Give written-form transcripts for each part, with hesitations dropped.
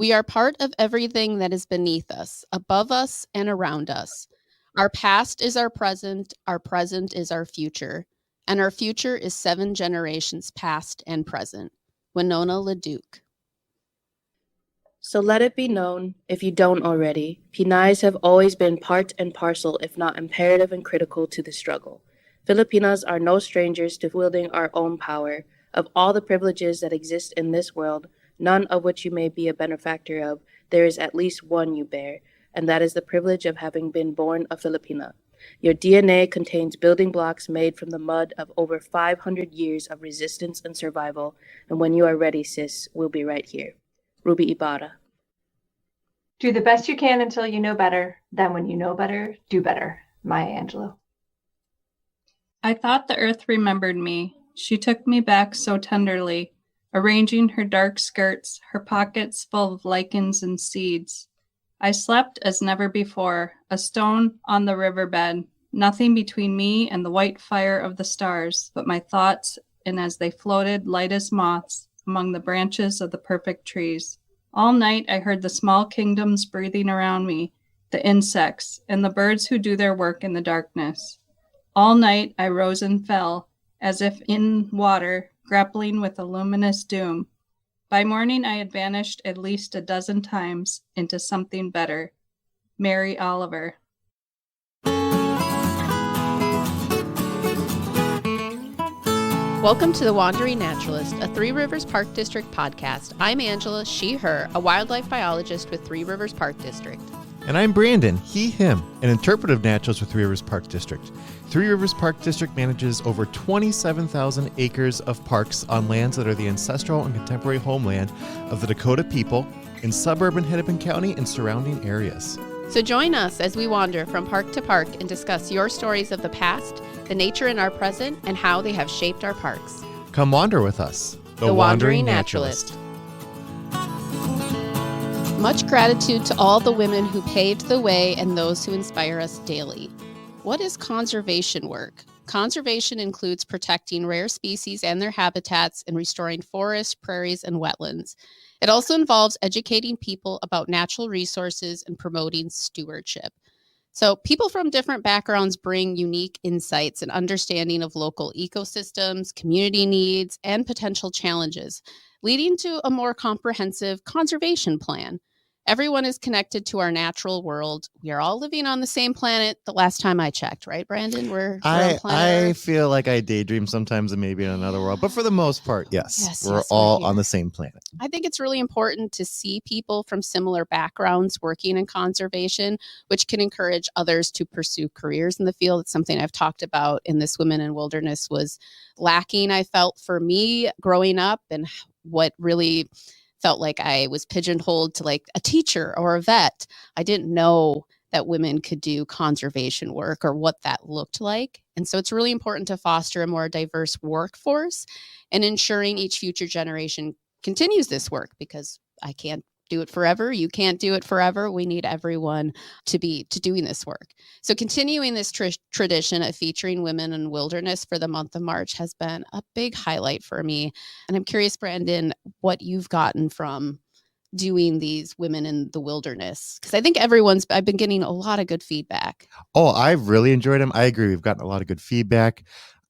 We are part of everything that is beneath us, above us, and around us. Our past is our present is our future, and our future is 7 generations past and present. Winona LaDuke. So let it be known, if you don't already, Pinays have always been part and parcel, if not imperative and critical to the struggle. Filipinas are no strangers to wielding our own power. Of all the privileges that exist in this world, none of which you may be a benefactor of, there is at least one you bear, and that is the privilege of having been born a Filipina. Your DNA contains building blocks made from the mud of over 500 years of resistance and survival, and when you are ready, sis, we'll be right here. Ruby Ibarra. Do the best you can until you know better. Then when you know better, do better. Maya Angelou. I thought the earth remembered me. She took me back so tenderly, arranging her dark skirts, her pockets full of lichens and seeds. I slept as never before, a stone on the riverbed, nothing between me and the white fire of the stars, but my thoughts, and as they floated light as moths among the branches of the perfect trees. All night I heard the small kingdoms breathing around me, the insects, and the birds who do their work in the darkness. All night I rose and fell, as if in water, grappling with a luminous doom. By morning I had vanished at least a dozen times into something better. Mary Oliver. Welcome to The Wandering Naturalist, a Three Rivers Park District podcast. I'm Angela, she, her, a wildlife biologist with Three Rivers Park District. And I'm Brandon, he, him, an interpretive naturalist with Three Rivers Park District. Three Rivers Park District manages over 27,000 acres of parks on lands that are the ancestral and contemporary homeland of the Dakota people in suburban Hennepin County and surrounding areas. So join us as we wander from park to park and discuss your stories of the past, the nature in our present, and how they have shaped our parks. Come wander with us, The Wandering Naturalist. Much gratitude to all the women who paved the way and those who inspire us daily. What is conservation work? Conservation includes protecting rare species and their habitats and restoring forests, prairies, and wetlands. It also involves educating people about natural resources and promoting stewardship. So people from different backgrounds bring unique insights and understanding of local ecosystems, community needs, and potential challenges, leading to a more comprehensive conservation plan. Everyone is connected to our natural world. We are all living on the same planet the last time I checked, right, Brandon? We're on planet I Earth. feel like I daydream sometimes and maybe in another world, but for the most part, yes, we're we're all here. on the same planet. I think it's really important to see people from similar backgrounds working in conservation, which can encourage others to pursue careers in the field. It's something I've talked about in this Women in Wilderness was lacking, I felt, for me growing up, and what really felt like I was pigeonholed to like a teacher or a vet. I didn't know that women could do conservation work or what that looked like. And so it's really important to foster a more diverse workforce and ensuring each future generation continues this work, because I can't do it forever. You can't do it forever. We need everyone to be doing this work. So continuing this tradition of featuring women in wilderness for the month of March has been a big highlight for me. And I'm curious, Brandon, what you've gotten from doing these Women in the Wilderness, because I think I've been getting a lot of good feedback. Oh, I've really enjoyed them. I agree. We've gotten a lot of good feedback.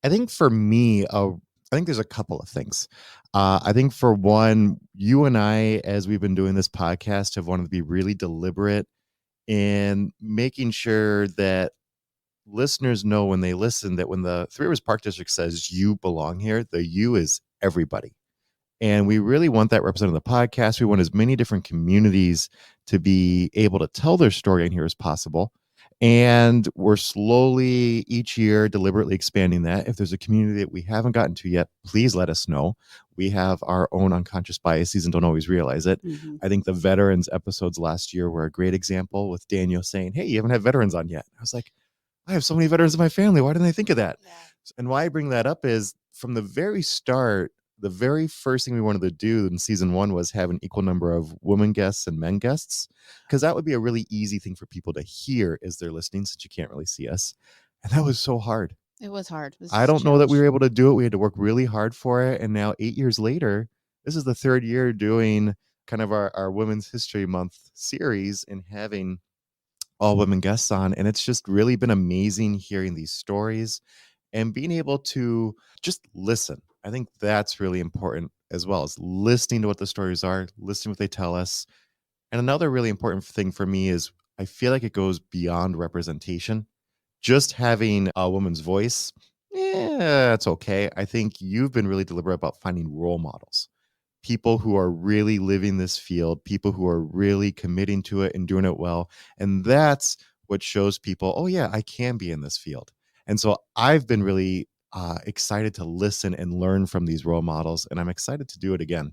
I think for me, I think there's a couple of things. I think for one, you and I, as we've been doing this podcast, have wanted to be really deliberate in making sure that listeners know when they listen that when the Three Rivers Park District says you belong here, the you is everybody. And we really want that represented in the podcast. We want as many different communities to be able to tell their story in here as possible. And we're slowly each year deliberately expanding that. If there's a community that we haven't gotten to yet, please let us know. We have our own unconscious biases and don't always realize it. Mm-hmm. I think the veterans episodes last year were a great example, with Daniel saying, hey, you haven't had veterans on yet. I was like, I have so many veterans in my family. Why didn't I think of that? Yeah. And why I bring that up is from the very start, the very first thing we wanted to do in season 1 was have an equal number of women guests and men guests, because that would be a really easy thing for people to hear as they're listening, since you can't really see us. And that was so hard. It was hard. I don't know that we were able to do it. We had to work really hard for it. And now 8 years later, this is the third year doing kind of our Women's History Month series and having all women guests on. And it's just really been amazing hearing these stories and being able to just listen. I think that's really important as well, as listening to what the stories are, listening to what they tell us. And another really important thing for me is I feel like it goes beyond representation. Just having a woman's voice, yeah, it's okay. I think you've been really deliberate about finding role models, people who are really living this field, people who are really committing to it and doing it well. And that's what shows people, oh, yeah, I can be in this field. And so I've been really excited to listen and learn from these role models, and I'm excited to do it again.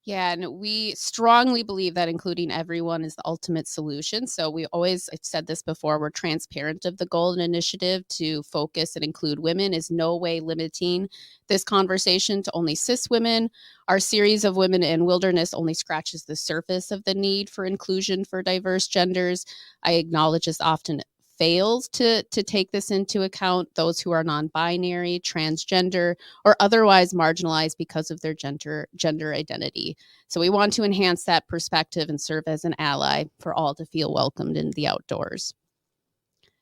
Yeah, and we strongly believe that including everyone is the ultimate solution. So I've said this before, we're transparent of the goal and initiative to focus and include women is no way limiting this conversation to only cis women. Our series of Women in Wilderness only scratches the surface of the need for inclusion for diverse genders. I acknowledge this often fails to take this into account, those who are non-binary, transgender, or otherwise marginalized because of their gender identity. So we want to enhance that perspective and serve as an ally for all to feel welcomed in the outdoors.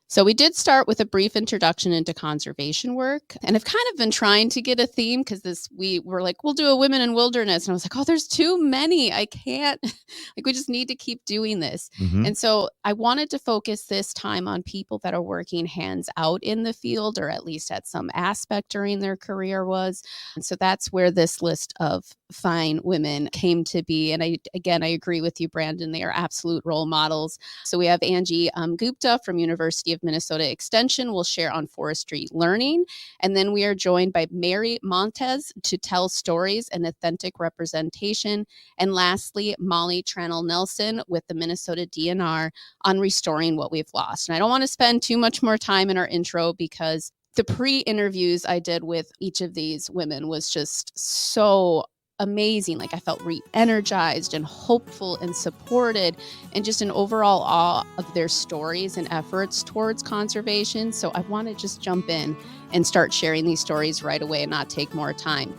So we did start with a brief introduction into conservation work, and I've kind of been trying to get a theme because we were like, we'll do a Women in Wilderness, and I was like, oh, there's too many. I can't, like, we just need to keep doing this. Mhm. And so I wanted to focus this time on people that are working hands out in the field, or at least at some aspect during their career was. And so that's where this list of fine women came to be. And I agree with you, Brandon. They are absolute role models. So we have Angie Gupta from University of Minnesota Extension will share on forestry learning. And then we are joined by Mary Montez to tell stories and authentic representation. And lastly, Molly Tranel Nelson with the Minnesota DNR on restoring what we've lost. And I don't want to spend too much more time in our intro because the pre-interviews I did with each of these women was just so amazing. Like I felt re-energized and hopeful and supported and just an overall awe of their stories and efforts towards conservation. So I want to just jump in and start sharing these stories right away and not take more time.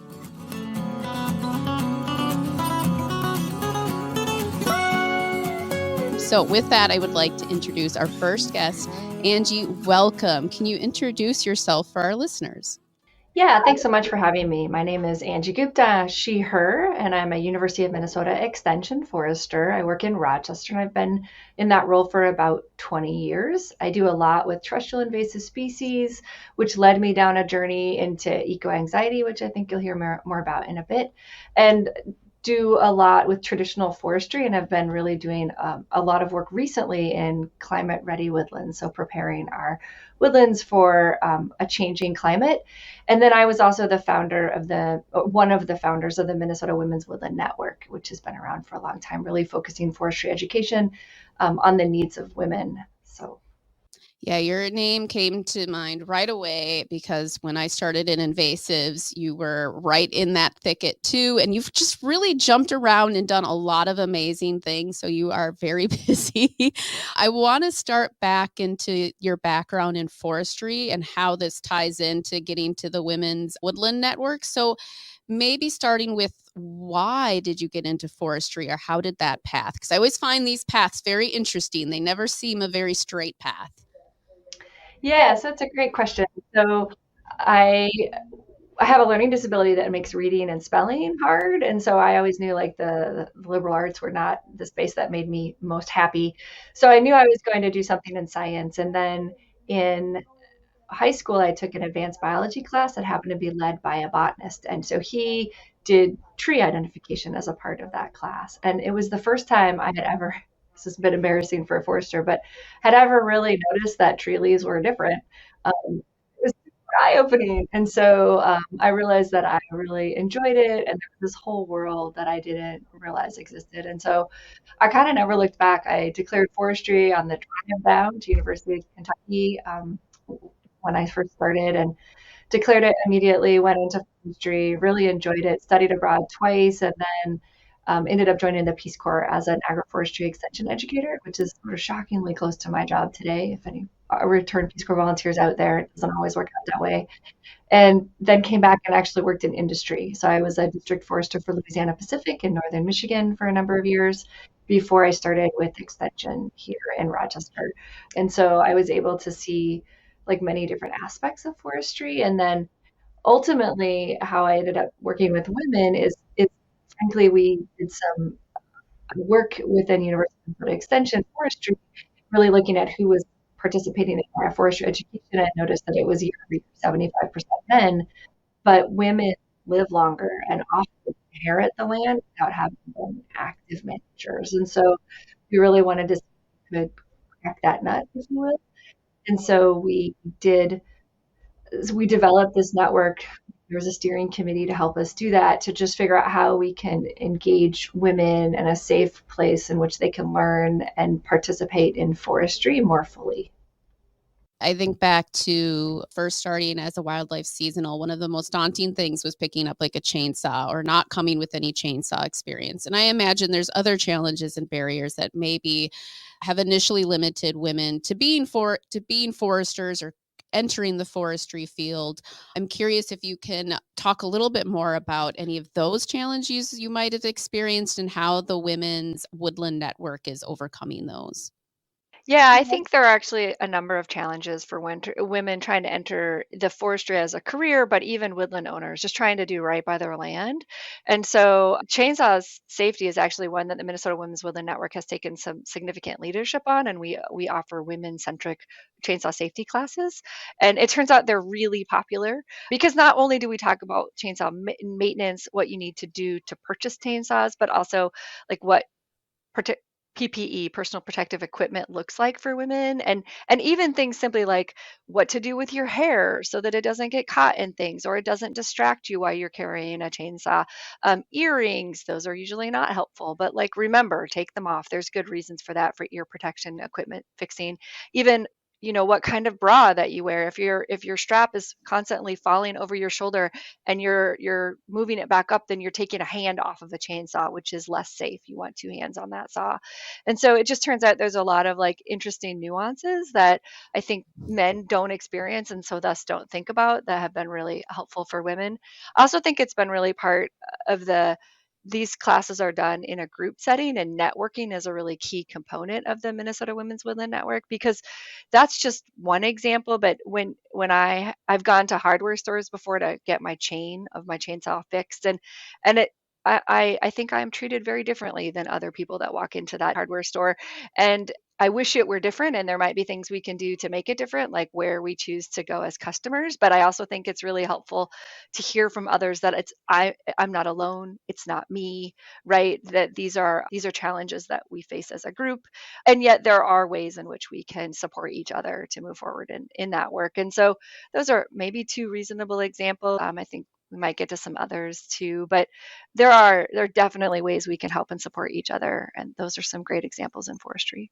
So with that, I would like to introduce our first guest. Angie, welcome. Can you introduce yourself for our listeners? Yeah, thanks so much for having me. My name is Angie Gupta, she, her, and I'm a University of Minnesota Extension forester. I work in Rochester, and I've been in that role for about 20 years. I do a lot with terrestrial invasive species, which led me down a journey into eco-anxiety, which I think you'll hear more about in a bit, and do a lot with traditional forestry, and have been really doing a lot of work recently in climate-ready woodlands, so preparing our woodlands for a changing climate. And then I was also one of the founders of the Minnesota Women's Woodland Network, which has been around for a long time, really focusing forestry education on the needs of women. So. Yeah, your name came to mind right away because when I started in invasives, you were right in that thicket too. And you've just really jumped around and done a lot of amazing things. So you are very busy. I want to start back into your background in forestry and how this ties into getting to the Women's Woodland Network. So maybe starting with, why did you get into forestry, or how did that path? Because I always find these paths very interesting. They never seem a very straight path. Yeah, so it's a great question. So I have a learning disability that makes reading and spelling hard. And so I always knew like the liberal arts were not the space that made me most happy. So I knew I was going to do something in science. And then in high school, I took an advanced biology class that happened to be led by a botanist. And so he did tree identification as a part of that class. And it was the first time I had ever, this has been embarrassing for a forester, but had ever really noticed that tree leaves were different. It was eye-opening. And so I realized that I really enjoyed it. And there was this whole world that I didn't realize existed. And so I kind of never looked back. I declared forestry on the drive down to University of Kentucky when I first started, and declared it immediately, went into forestry, really enjoyed it, studied abroad twice, and then ended up joining the Peace Corps as an agroforestry extension educator, which is sort of shockingly close to my job today, if any returned Peace Corps volunteers out there. It doesn't always work out that way. And then came back and actually worked in industry. So I was a district forester for Louisiana Pacific in northern Michigan for a number of years before I started with Extension here in Rochester. And so I was able to see like many different aspects of forestry. And then ultimately, how I ended up working with women is frankly, we did some work within University of Minnesota Extension Forestry, really looking at who was participating in our forestry education. I noticed that it was year 75% men, but women live longer and often inherit the land without having been active managers. And so we really wanted to see if we could crack that nut, if you will. And so we developed this network. There was a steering committee to help us do that, to just figure out how we can engage women in a safe place in which they can learn and participate in forestry more fully. I think back to first starting as a wildlife seasonal, one of the most daunting things was picking up like a chainsaw or not coming with any chainsaw experience. And I imagine there's other challenges and barriers that maybe have initially limited women to being foresters or entering the forestry field. I'm curious if you can talk a little bit more about any of those challenges you might have experienced and how the Women's Woodland Network is overcoming those. Yeah, I think there are actually a number of challenges for women trying to enter the forestry as a career, but even woodland owners just trying to do right by their land. And so chainsaw safety is actually one that the Minnesota Women's Woodland Network has taken some significant leadership on, and we offer women-centric chainsaw safety classes. And it turns out they're really popular because not only do we talk about chainsaw maintenance, what you need to do to purchase chainsaws, but also like what PPE, personal protective equipment, looks like for women, and even things simply like what to do with your hair so that it doesn't get caught in things or it doesn't distract you while you're carrying a chainsaw. Earrings, those are usually not helpful, but like remember, take them off. There's good reasons for that, for ear protection, equipment fixing. Even what kind of bra that you wear. If your strap is constantly falling over your shoulder and you're moving it back up, then you're taking a hand off of the chainsaw, which is less safe. You want two hands on that saw. And so it just turns out there's a lot of like interesting nuances that I think men don't experience and so thus don't think about, that have been really helpful for women. I also think it's been really part of these classes are done in a group setting, and networking is a really key component of the Minnesota Women's Woodland Network, because that's just one example. But when I've gone to hardware stores before to get my chain of my chainsaw fixed, and it I think I'm treated very differently than other people that walk into that hardware store. And I wish it were different, and there might be things we can do to make it different, like where we choose to go as customers. But I also think it's really helpful to hear from others that I'm not alone. It's not me, right? That these are challenges that we face as a group, and yet there are ways in which we can support each other to move forward in that work. And so those are maybe two reasonable examples. I think we might get to some others too, but there are definitely ways we can help and support each other, and those are some great examples in forestry.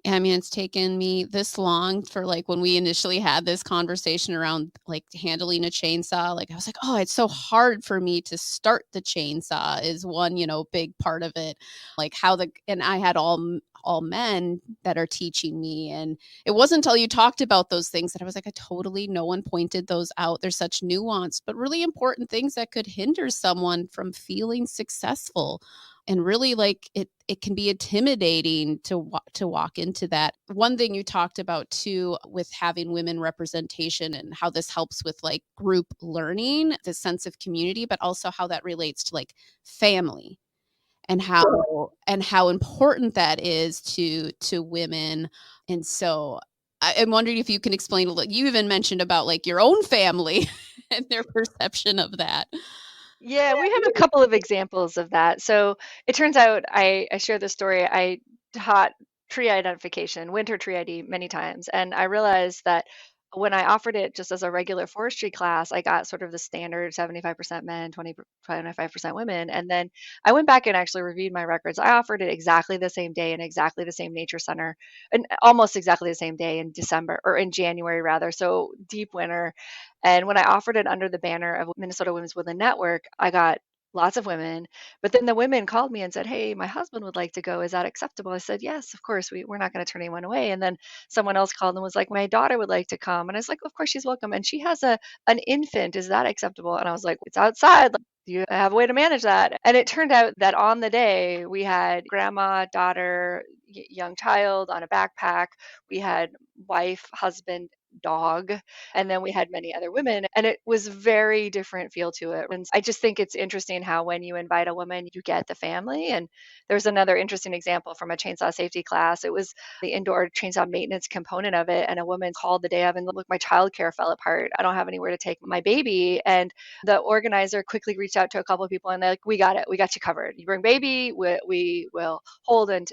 I mean, it's taken me this long for like when we initially had this conversation around like handling a chainsaw, like I was like, oh, it's so hard for me to start the chainsaw is one, big part of it. Like and I had all men that are teaching me. And it wasn't until you talked about those things that I was like, no one pointed those out. There's such nuance, but really important things that could hinder someone from feeling successful. And really, like it can be intimidating to walk into that. One thing you talked about too, with having women representation and how this helps with like group learning, the sense of community, but also how that relates to like family and how important that is to women. And so I'm wondering if you can explain a little. You even mentioned about like your own family and their perception of that. Yeah, we have a couple of examples of that. So it turns out I share this story. I taught tree identification, winter tree ID many times, and I realized that when I offered it just as a regular forestry class, I got sort of the standard 75% men, 25% women. And then I went back and actually reviewed my records. I offered it exactly the same day in exactly the same nature center, and almost exactly the same day in December, or in January rather, so deep winter. And when I offered it under the banner of Minnesota Women's Woodland Network, I got lots of women. But then the women called me and said, "Hey, my husband would like to go. Is that acceptable?" I said, "Yes, of course. We're not going to turn anyone away." And then someone else called and was like, "My daughter would like to come." And I was like, "Of course she's welcome. And she has an infant. Is that acceptable?" And I was like, "It's outside. Like, do you have a way to manage that?" And it turned out that on the day we had grandma, daughter, young child on a backpack. We had wife, husband, dog, and then we had many other women, and it was very different feel to it. And I just think it's interesting how when you invite a woman you get the family. And there's another interesting example from a chainsaw safety class. It was the indoor chainsaw maintenance component of it, and a woman called the day of and, "Look, my childcare fell apart. I don't have anywhere to take my baby." And the organizer quickly reached out to a couple of people, and they're like, "We got it, we got you covered. You bring baby, we will hold and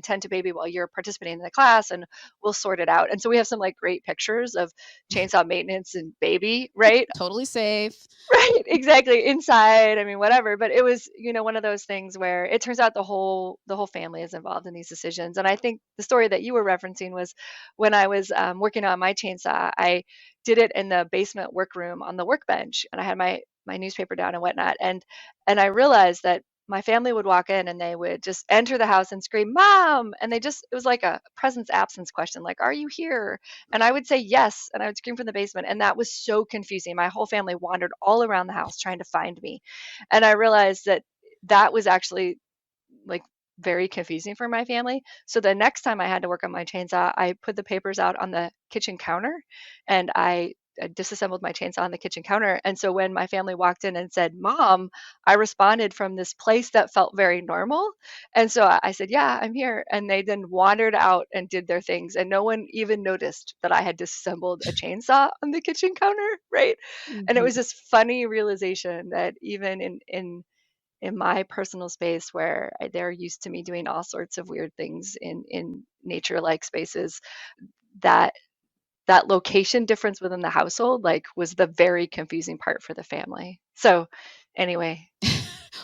tend to baby while you're participating in the class, and we'll sort it out." And so we have some like great pictures of chainsaw maintenance and baby, right? Totally safe. Right, exactly. Inside, I mean, whatever. But it was, one of those things where it turns out the whole family is involved in these decisions. And I think the story that you were referencing was when I was working on my chainsaw, I did it in the basement workroom on the workbench, and I had my newspaper down and whatnot. And I realized that my family would walk in and they would just enter the house and scream, "Mom!" And it was like a presence absence question, like, "Are you here?" And I would say yes, and I would scream from the basement. And that was so confusing. My whole family wandered all around the house trying to find me. And I realized that that was actually like very confusing for my family. So the next time I had to work on my chainsaw, I put the papers out on the kitchen counter, and I disassembled my chainsaw on the kitchen counter. And so when my family walked in and said, "Mom," I responded from this place that felt very normal. And so I said, "Yeah, I'm here." And they then wandered out and did their things. And no one even noticed that I had disassembled a chainsaw on the kitchen counter, right? And it Mhm. was this funny realization that even in my personal space where they're used to me doing all sorts of weird things in nature like spaces, that that location difference within the household like was the very confusing part for the family. So anyway.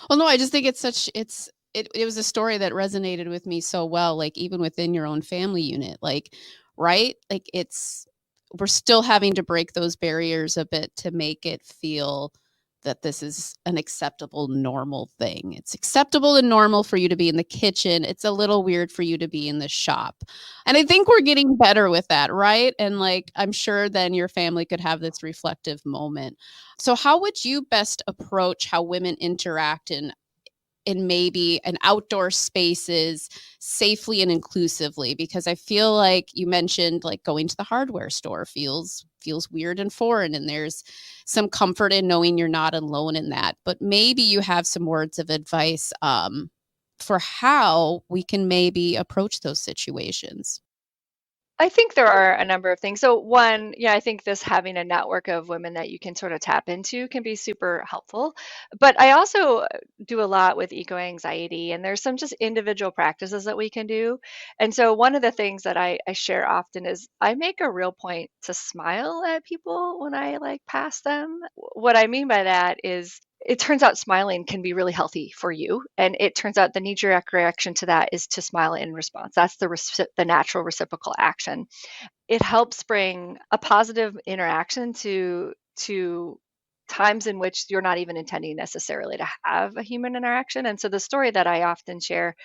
Well, no, I just think it was a story that resonated with me so well, like even within your own family unit, like, right? Like we're still having to break those barriers a bit to make it feel that this is an acceptable, normal thing. It's acceptable and normal for you to be in the kitchen. It's a little weird for you to be in the shop. And I think we're getting better with that, right? And like, I'm sure then your family could have this reflective moment. So how would you best approach how women interact in maybe an outdoor spaces safely and inclusively? Because I feel like you mentioned like going to the hardware store feels weird and foreign, and there's some comfort in knowing you're not alone in that. But maybe you have some words of advice for how we can maybe approach those situations. I think there are a number of things. So one, yeah, I think this having a network of women that you can sort of tap into can be super helpful. But I also do a lot with eco anxiety, and there's some just individual practices that we can do. And so one of the things that I share often is I make a real point to smile at people when I like pass them. What I mean by that is it turns out smiling can be really healthy for you. And it turns out the knee-jerk reaction to that is to smile in response. That's the natural reciprocal action. It helps bring a positive interaction to times in which you're not even intending necessarily to have a human interaction. And so the story that I often share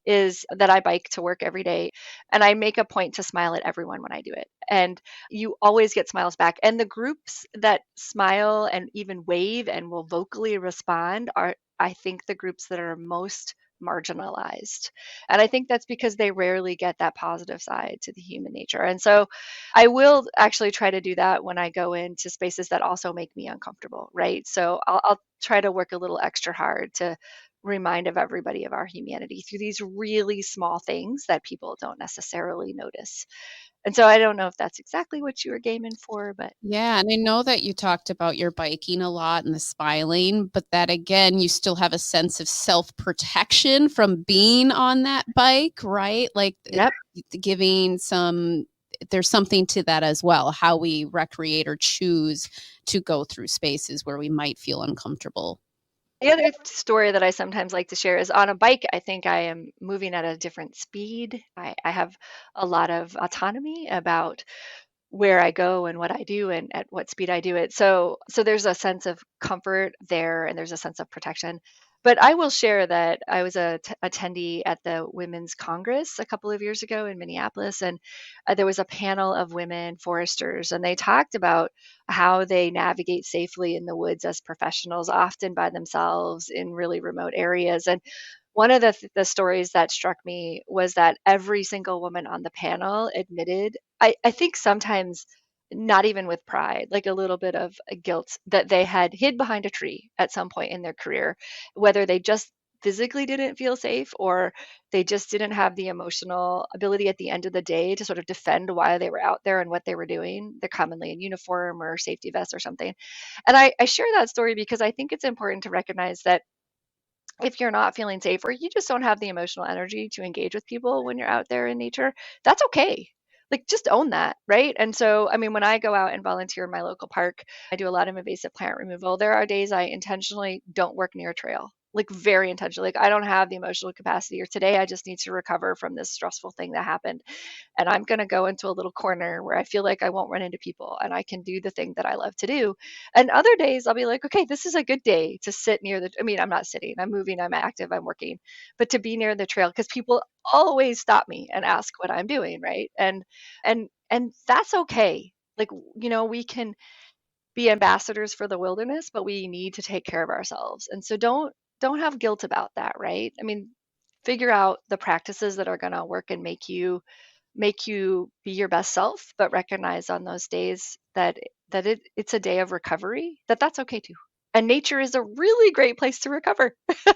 is that I bike to work every day, and I make a point to smile at everyone when I do it. And you always get smiles back. And the groups that smile and even wave and will vocally respond are, I think, the groups that are most marginalized. And I think that's because they rarely get that positive side to the human nature. And so I will actually try to do that when I go into spaces that also make me uncomfortable, right? So I'll try to work a little extra hard to remind of everybody of our humanity through these really small things that people don't necessarily notice. And so I don't know if that's exactly what you were gaming for, but Yeah, and I know that you talked about your biking a lot and the smiling, but that again, you still have a sense of self-protection from being on that bike, right? Like yep. giving there's something to that as well, how we recreate or choose to go through spaces where we might feel uncomfortable. The other story that I sometimes like to share is on a bike, I think I am moving at a different speed. I have a lot of autonomy about where I go and what I do and at what speed I do it. So there's a sense of comfort there, and there's a sense of protection. But I will share that I was a attendee at the Women's Congress a couple of years ago in Minneapolis, and there was a panel of women foresters, and they talked about how they navigate safely in the woods as professionals, often by themselves in really remote areas. And one of the stories that struck me was that every single woman on the panel admitted, I think sometimes not even with pride, like a little bit of guilt, that they had hid behind a tree at some point in their career, whether they just physically didn't feel safe or they just didn't have the emotional ability at the end of the day to sort of defend why they were out there and what they were doing. They're commonly in uniform or safety vest or something. And I share that story because I think it's important to recognize that if you're not feeling safe or you just don't have the emotional energy to engage with people when you're out there in nature, that's okay. Like, just own that, right? And so, I mean, when I go out and volunteer in my local park, I do a lot of invasive plant removal. There are days I intentionally don't work near a trail, like very intentionally. Like, I don't have the emotional capacity, or today I just need to recover from this stressful thing that happened. And I'm going to go into a little corner where I feel like I won't run into people and I can do the thing that I love to do. And other days I'll be like, okay, this is a good day to sit near I mean, I'm not sitting, I'm moving, I'm active, I'm working, but to be near the trail, because people always stop me and ask what I'm doing, right? And that's okay. Like, we can be ambassadors for the wilderness, but we need to take care of ourselves. And so don't have guilt about that, right? I mean, figure out the practices that are going to work and make you be your best self, but recognize on those days that it's a day of recovery, that's okay too. And nature is a really great place to recover.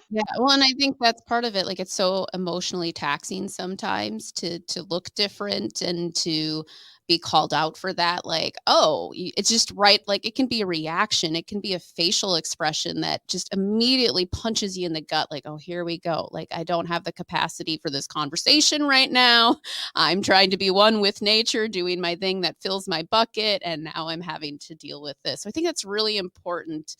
Yeah, well, and I think that's part of it. Like, it's so emotionally taxing sometimes to look different and to be called out for that. Like, oh, it's just right. Like, it can be a reaction. It can be a facial expression that just immediately punches you in the gut. Like, oh, here we go. Like, I don't have the capacity for this conversation right now. I'm trying to be one with nature, doing my thing that fills my bucket, and now I'm having to deal with this. So I think that's really important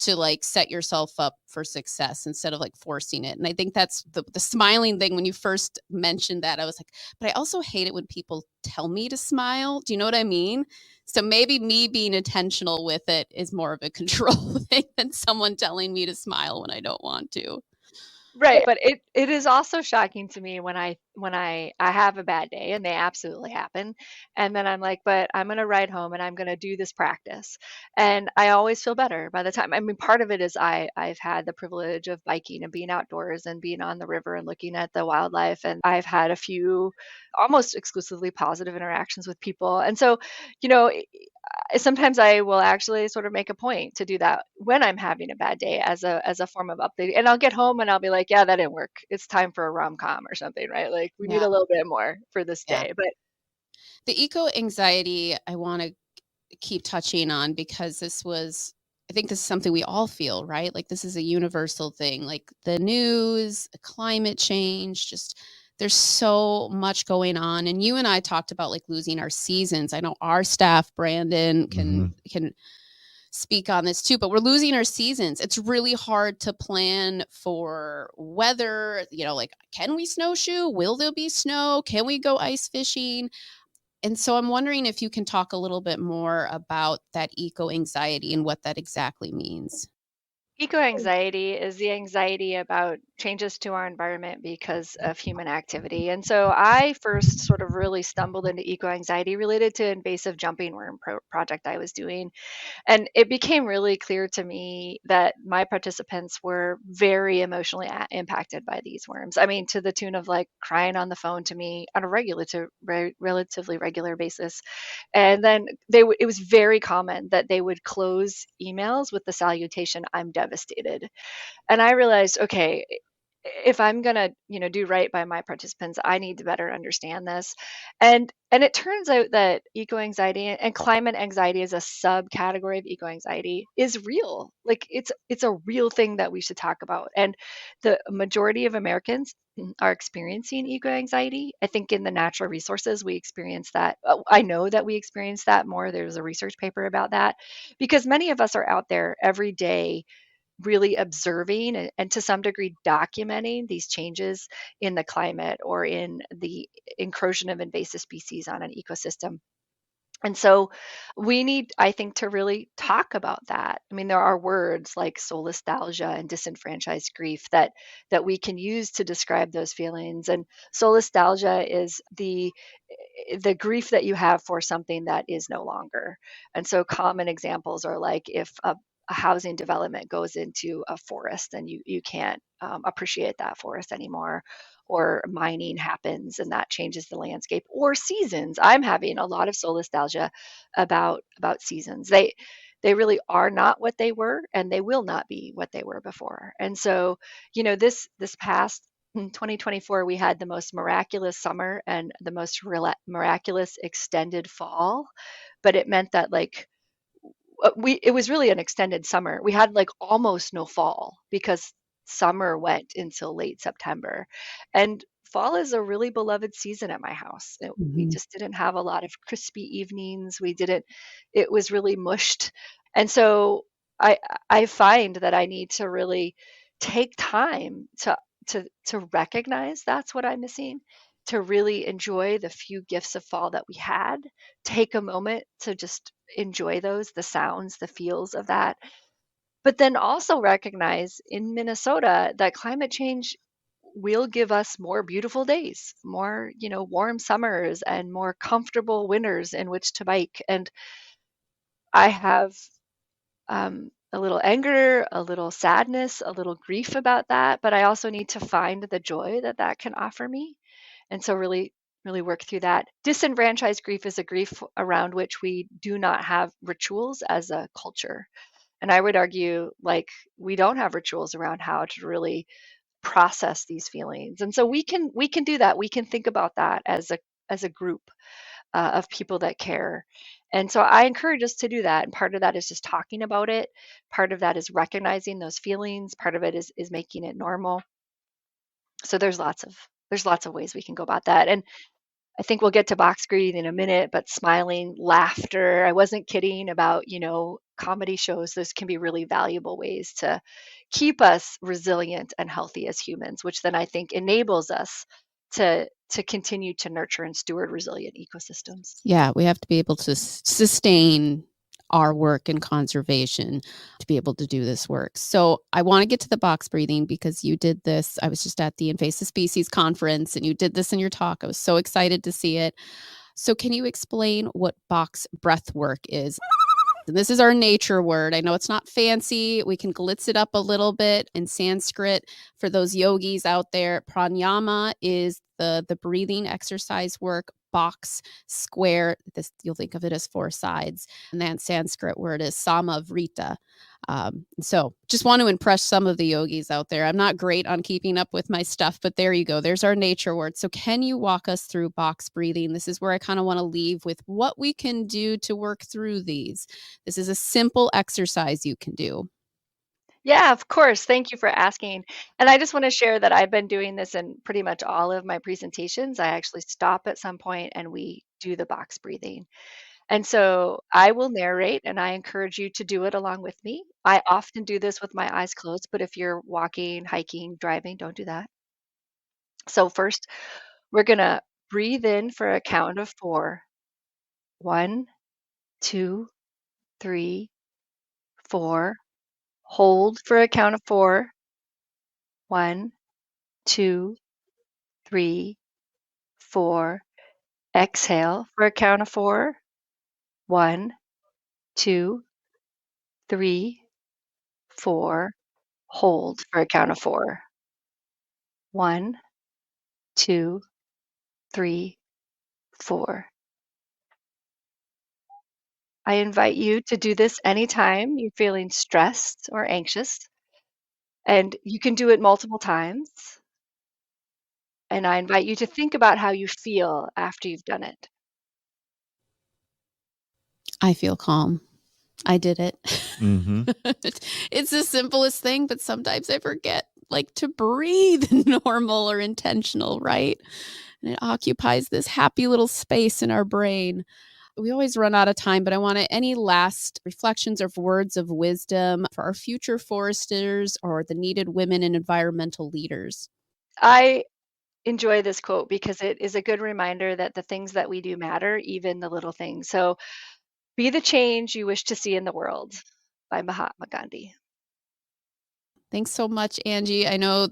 to like set yourself up for success instead of like forcing it. And I think that's the smiling thing. When you first mentioned that, I was like, but I also hate it when people tell me to smile. Do you know what I mean? So maybe me being intentional with it is more of a control thing than someone telling me to smile when I don't want to. Right. But it is also shocking to me when I have a bad day, and they absolutely happen. And then I'm like, but I'm gonna ride home and I'm gonna do this practice. And I always feel better by the time. I mean, part of it is I've had the privilege of biking and being outdoors and being on the river and looking at the wildlife. And I've had a few almost exclusively positive interactions with people. And so, you know, sometimes I will actually sort of make a point to do that when I'm having a bad day as a form of update. And I'll get home and I'll be like, yeah, that didn't work. It's time for a rom-com or something, right? Like, we need Yeah. a little bit more for this Yeah. day. But The eco anxiety I want to keep touching on, because I think this is something we all feel, right? Like, this is a universal thing. Like, the news, climate change, just there's so much going on. And you and I talked about like losing our seasons. I know our staff, Brandon, can speak on this too, but we're losing our seasons. It's really hard to plan for weather, like, can we snowshoe? Will there be snow? Can we go ice fishing? And so I'm wondering if you can talk a little bit more about that eco anxiety and what that exactly means. eco anxiety is the anxiety about changes to our environment because of human activity. And so I first sort of really stumbled into eco anxiety related to invasive jumping worm project I was doing. And it became really clear to me that my participants were very emotionally impacted by these worms. I mean, to the tune of like crying on the phone to me on a relatively regular basis. And then it was very common that they would close emails with the salutation, "I'm devastated." And I realized, okay, if I'm gonna, do right by my participants, I need to better understand this. And it turns out that eco anxiety and climate anxiety as a subcategory of eco anxiety is real. Like, it's a real thing that we should talk about. And the majority of Americans are experiencing eco anxiety. I think in the natural resources we experience that. I know that we experience that more. There's a research paper about that, because many of us are out there every day really observing and to some degree documenting these changes in the climate or in the incursion of invasive species on an ecosystem. And so we need, I think, to really talk about that. I mean, there are words like solastalgia and disenfranchised grief that we can use to describe those feelings. And solastalgia is the grief that you have for something that is no longer. And so common examples are like if a housing development goes into a forest and you can't appreciate that forest anymore, or mining happens and that changes the landscape, or seasons. I'm having a lot of solastalgia about seasons. They really are not what they were, and they will not be what they were before. And so, this past 2024, we had the most miraculous summer and the most miraculous extended fall, but it meant that it was really an extended summer. We had like almost no fall because summer went until late September. And fall is a really beloved season at my house. We Mhm. just didn't have a lot of crispy evenings. It was really mushed. And so I I find that I need to really take time to recognize that's what I'm missing, to really enjoy the few gifts of fall that we had, take a moment to just enjoy those, the sounds, the feels of that. But then also recognize in Minnesota that climate change will give us more beautiful days, more, warm summers and more comfortable winters in which to bike. And I have a little anger, a little sadness, a little grief about that, but I also need to find the joy that that can offer me. And so really work through that. Disenfranchised grief is a grief around which we do not have rituals as a culture. And I would argue like we don't have rituals around how to really process these feelings. And so we can do that. We can think about that as a group of people that care. And so I encourage us to do that. And part of that is just talking about it. Part of that is recognizing those feelings. Part of it is making it normal. So there's lots of ways we can go about that. And I think we'll get to box breathing in a minute, but smiling, laughter. I wasn't kidding about, comedy shows. Those can be really valuable ways to keep us resilient and healthy as humans, which then I think enables us to continue to nurture and steward resilient ecosystems. Yeah, we have to be able to sustain our work in conservation to be able to do this work. So I want to get to the box breathing because you did this. I was just at the Invasive Species Conference and you did this in your talk. I was so excited to see it. So can you explain what box breath work is? And this is our nature word. I know it's not fancy. We can glitz it up a little bit in Sanskrit for those yogis out there. Pranayama is the breathing exercise work. Box, square, this you'll think of it as four sides. And that Sanskrit word is samavrita. So just want to impress some of the yogis out there. I'm not great on keeping up with my stuff, but there you go. There's our nature word. So can you walk us through box breathing? This is where I kind of want to leave with what we can do to work through these. This is a simple exercise you can do. Yeah, of course. Thank you for asking. And I just want to share that I've been doing this in pretty much all of my presentations. I actually stop at some point and we do the box breathing. And so I will narrate and I encourage you to do it along with me. I often do this with my eyes closed, but if you're walking, hiking, driving, don't do that. So first, we're going to breathe in for a count of 4. 1, 2, 3, 4. Hold for a count of 4. 1, 2, 3, 4. Exhale for a count of 4. 1, 2, 3, 4. Hold for a count of 4. 1, 2, 3, 4. I invite you to do this anytime you're feeling stressed or anxious, and you can do it multiple times. And I invite you to think about how you feel after you've done it. I feel calm. I did it. Mm-hmm. It's the simplest thing, but sometimes I forget like to breathe normal or intentional, right? And it occupies this happy little space in our brain. We always run out of time, but I want any last reflections or words of wisdom for our future foresters or the needed women and environmental leaders. I enjoy this quote because it is a good reminder that the things that we do matter, even the little things. So, be the change you wish to see in the world by Mahatma Gandhi. Thanks so much, Angie. I know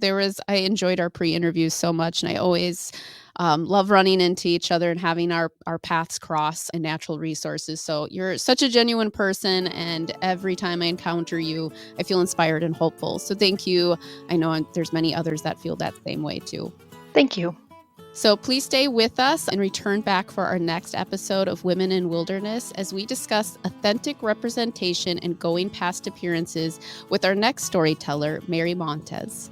I enjoyed our pre-interviews so much, and I always love running into each other and having our paths cross in natural resources. So you're such a genuine person, and every time I encounter you, I feel inspired and hopeful. So thank you. I know there's many others that feel that same way too. Thank you. So please stay with us and return back for our next episode of Women in Wilderness as we discuss authentic representation and going past appearances with our next storyteller, Mary Montez.